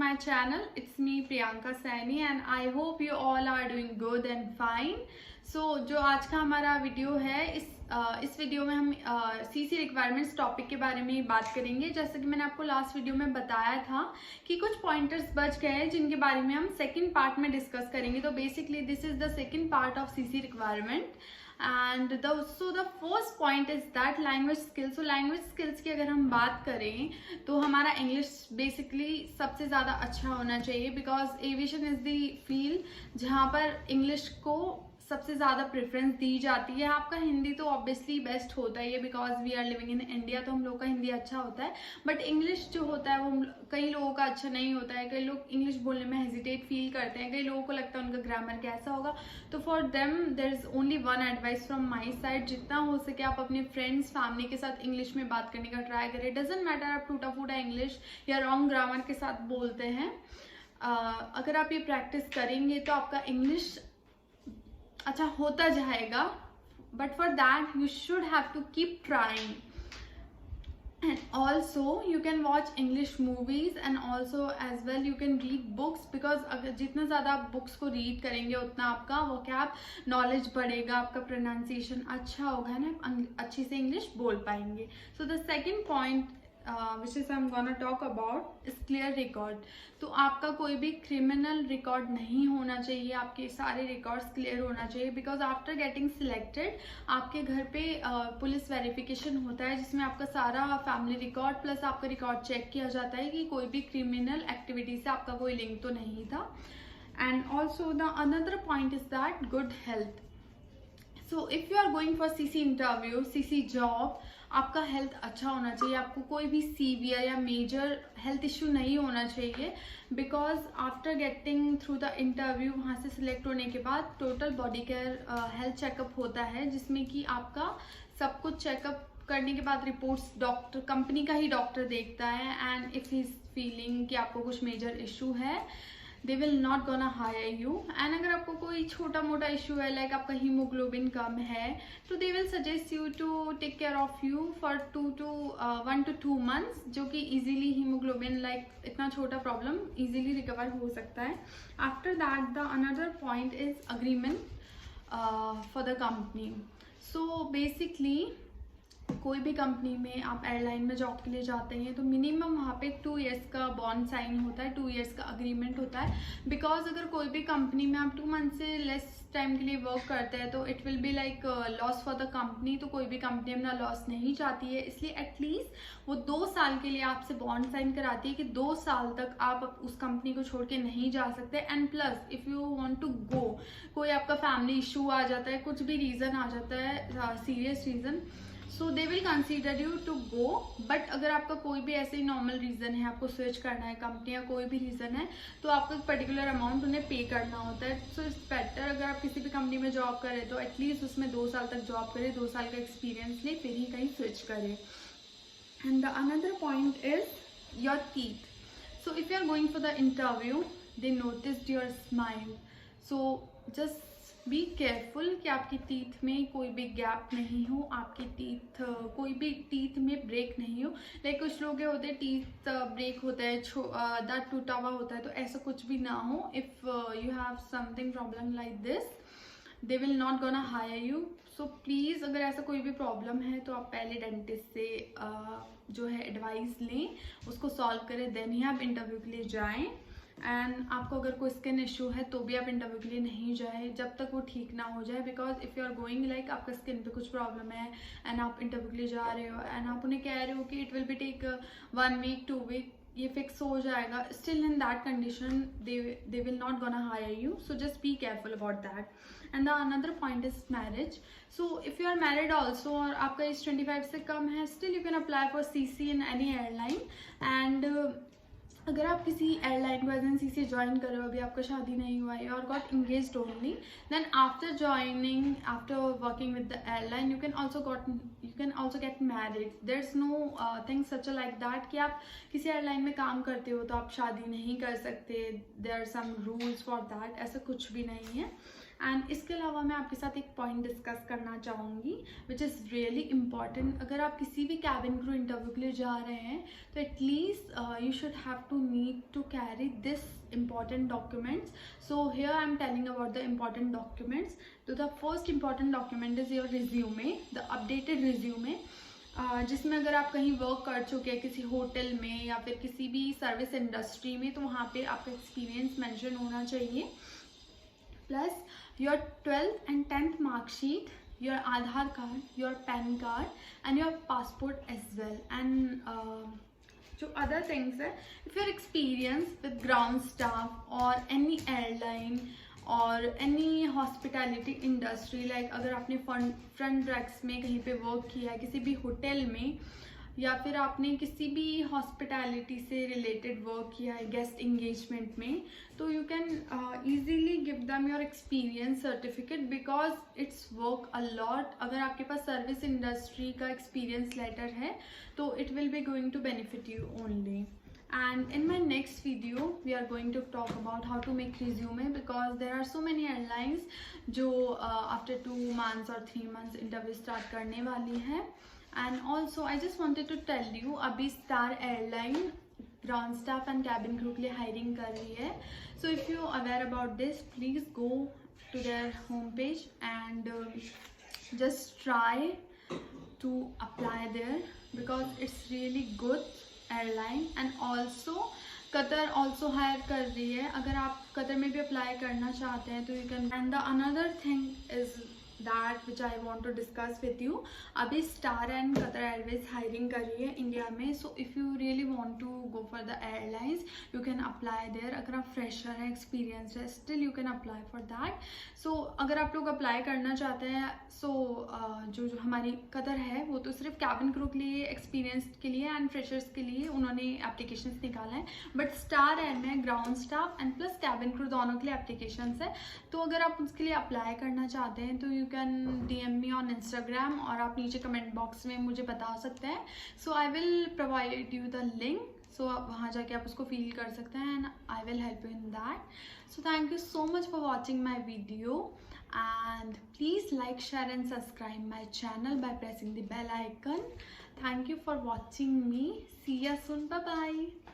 my channel. It's me Priyanka Saini and I hope you all are doing good and fine. So जो आज का हमारा video है इस वीडियो में हम सीसी रिक्वायरमेंट्स टॉपिक के बारे में बात करेंगे। जैसे कि मैंने आपको लास्ट वीडियो में बताया था कि कुछ पॉइंटर्स बच गए हैं जिनके बारे में हम सेकंड पार्ट में डिस्कस करेंगे। तो basically this is the second part of CC requirement and the first point is that language skills. तो लैंग्वेज स्किल्स की अगर हम बात करें तो हमारा इंग्लिश बेसिकली सबसे ज़्यादा अच्छा होना चाहिए, because aviation is the field जहाँ पर इंग्लिश को सबसे ज़्यादा प्रेफरेंस दी जाती है। आपका हिंदी तो ऑब्वियसली बेस्ट होता ही है because we are living in India, तो हम लोग का हिंदी अच्छा होता है। बट इंग्लिश जो होता है वो कई लोगों का अच्छा नहीं होता है। कई लोग इंग्लिश बोलने में हेजिटेट फील करते हैं, कई लोगों को लगता है उनका ग्रामर कैसा होगा। तो for them there is only one advice from my side, जितना हो सके आप अपने फ्रेंड्स फैमिली के साथ इंग्लिश में बात करने का ट्राई करें। डजेंट मैटर आप टूटा फूटा इंग्लिश या रॉन्ग ग्रामर के साथ बोलते हैं, अगर आप ये प्रैक्टिस करेंगे तो आपका इंग्लिश अच्छा होता जाएगा। But for that you should have to keep trying and also you can watch English movies and also as well you can read books, because अगर जितना ज़्यादा आप बुक्स को रीड करेंगे उतना आपका वोकैब नॉलेज बढ़ेगा, आपका प्रोनाउंसिएशन अच्छा होगा ना, अच्छे से इंग्लिश बोल पाएंगे। So the second point which is I'm gonna talk about is clear record। तो आपका कोई भी क्रिमिनल रिकॉर्ड नहीं होना चाहिए, आपके सारे रिकॉर्ड्स क्लियर होना चाहिए। बिकॉज आफ्टर गेटिंग सिलेक्टेड आपके घर पे पुलिस वेरिफिकेशन होता है जिसमें आपका सारा फैमिली रिकॉर्ड प्लस आपका रिकॉर्ड चेक किया जाता है कि कोई भी क्रिमिनल एक्टिविटी से आपका कोई लिंक तो नहीं था। And also the another point is that good health. So if you are going for CC interview, CC job, आपका हेल्थ अच्छा होना चाहिए। आपको कोई भी सीवियर या मेजर हेल्थ इश्यू नहीं होना चाहिए, because after getting through the interview वहाँ से सिलेक्ट होने के बाद total body care health checkup होता है जिसमें कि आपका सब कुछ चेकअप करने के बाद रिपोर्ट्स डॉक्टर, कंपनी का ही डॉक्टर देखता है। And if he is feeling कि आपको कुछ मेजर इशू है they will not gonna hire you. एंड अगर आपको कोई छोटा मोटा इशू है लाइक आपका हीमोग्लोबिन कम है तो they will suggest you to take care of you for 1 to 2 months, जो कि इजीली हीमोग्लोबिन लाइक इतना छोटा प्रॉब्लम इजीली रिकवर हो सकता है। After that the another point is agreement for the company. So basically कोई भी कंपनी में आप एयरलाइन में जॉब के लिए जाते हैं तो मिनिमम वहाँ पे 2 years का बॉन्ड साइन होता है, 2 years का अग्रीमेंट होता है। बिकॉज अगर कोई भी कंपनी में आप 2 months से लेस टाइम के लिए वर्क करते हैं तो it will be like loss for the company. तो कोई भी कंपनी अपना लॉस नहीं चाहती है, इसलिए एटलीस्ट वो 2 साल के लिए आपसे बॉन्ड साइन कराती है कि 2 साल तक आप उस कंपनी को छोड़ के नहीं जा सकते। And plus if you want to go, कोई आपका फैमिली इशू आ जाता है, कुछ भी रीज़न आ जाता है, serious reason, so they will consider you to go. But अगर आपका कोई भी ऐसे ही नॉर्मल रीज़न है, आपको स्विच करना है कंपनी या कोई भी रीज़न है, तो आपको एक पर्टिकुलर अमाउंट उन्हें पे करना होता है। सो इट्स बेटर अगर आप किसी भी कंपनी में जॉब करें तो एटलीस्ट उसमें 2 साल तक जॉब करें, 2 साल का एक्सपीरियंस ले, फिर ही कहीं स्विच करें। And the another point is your teeth. So if you are going for the interview they noticed your smile, so just be careful कि आपकी टीथ में कोई भी गैप नहीं हो, आपकी टीथ कोई भी टीथ में ब्रेक नहीं हो। लाइक कुछ लोग होते हैं टीथ ब्रेक होता है, दांत टूटा हुआ होता है, तो ऐसा कुछ भी ना हो। If you have something problem like this they will not gonna hire you. So please अगर ऐसा कोई भी प्रॉब्लम है तो आप पहले डेंटिस्ट से जो है एडवाइस लें, उसको सॉल्व करें, देन ही आप इंटरव्यू के लिए जाएँ। एंड आपको अगर कोई स्किन इशू है तो भी आप इंटरव्यू के लिए नहीं जाए जब तक वो ठीक ना हो जाए। Because if you are going like आपका स्किन पे कुछ प्रॉब्लम है एंड आप इंटरव्यू के लिए जा रहे हो एंड आप उन्हें कह रहे हो कि it will be take 1 week 2 week, ये फिक्स हो जाएगा, still in that condition they will not gonna hire you. So just be careful about that. And the another point is marriage. So if you are married also और आपका age 25 से कम है, still you can apply for CC in any airline. And अगर आप किसी airline को agency से ज्वाइन कर रहे हो, अभी आपका शादी नहीं हुआ है और got engaged only, then after joining, after working with the airline you can also get married. There is nothing such like that कि आप किसी एयरलाइन में काम करते हो तो आप शादी नहीं कर सकते, there are some rules for that, ऐसा कुछ भी नहीं है। एंड इसके अलावा मैं आपके साथ एक पॉइंट डिस्कस करना चाहूँगी विच इज़ रियली इम्पॉर्टेंट. अगर आप किसी भी कैबिन क्रू इंटरव्यू के लिए जा रहे हैं तो at least you should have to need to carry this important documents. So here I am telling about the important documents. So the first important document is your resume, the updated resume, जिसमें अगर आप कहीं work कर चुके हैं किसी hotel में या फिर किसी भी सर्विस इंडस्ट्री में तो वहाँ पे आपका एक्सपीरियंस मेंशन होना चाहिए. Plus your 12th and 10th marksheet, your Aadhaar card, your PAN card and your passport as well. And जो other things है, if your experience with ground staff or any airline और any hospitality industry, like अगर आपने front desk में कहीं पे work किया है किसी भी होटल में या फिर आपने किसी भी हॉस्पिटैलिटी से रिलेटेड वर्क किया है गेस्ट इंगेजमेंट में, तो you can easily give them your experience certificate because it's work a lot. अगर आपके पास सर्विस इंडस्ट्री का एक्सपीरियंस लेटर है तो it will be going to benefit you only. And in my next video we are going to talk about how to make resume because there are so many airlines जो after 2 months or 3 months interview start करने वाली है. And also I just wanted to tell you अभी Star Airline ground staff and cabin crew के लिए hiring कर रही है. So if you aware about this, please go to their homepage and just try to apply there because it's really good airline. And also Qatar also hire कर रही है. अगर आप कतर में भी अप्लाई करना चाहते हैं तो you can. And the another thing is that which I want to discuss with you. अभी Star and Qatar Airways hiring कर रही है इंडिया में. So if you really want to go for the airlines you can apply there. अगर आप fresher हैं, experience है, still you can apply for that. So अगर आप लोग अप्लाई करना चाहते हैं जो हमारी कतर है वो तो सिर्फ कैबिन क्रू के लिए, एक्सपीरियंस के लिए एंड फ्रेशर्स के लिए उन्होंने एप्लीकेशंस निकाला है. बट स्टार एयर में ground staff and plus cabin crew दोनों के लिए एप्लीकेशंस है. तो अगर आप उसके लिए अप्लाई करना चाहते हैं तो you can DM me on Instagram और आप नीचे कमेंट बॉक्स में मुझे बता सकते हैं. So I will provide you the link. So आप वहाँ जाके आप उसको फील कर सकते हैं and I will help you in that. So thank you so much for watching my video and please like, share and subscribe my channel by pressing the bell icon. Thank you for watching me. See you soon. Bye bye.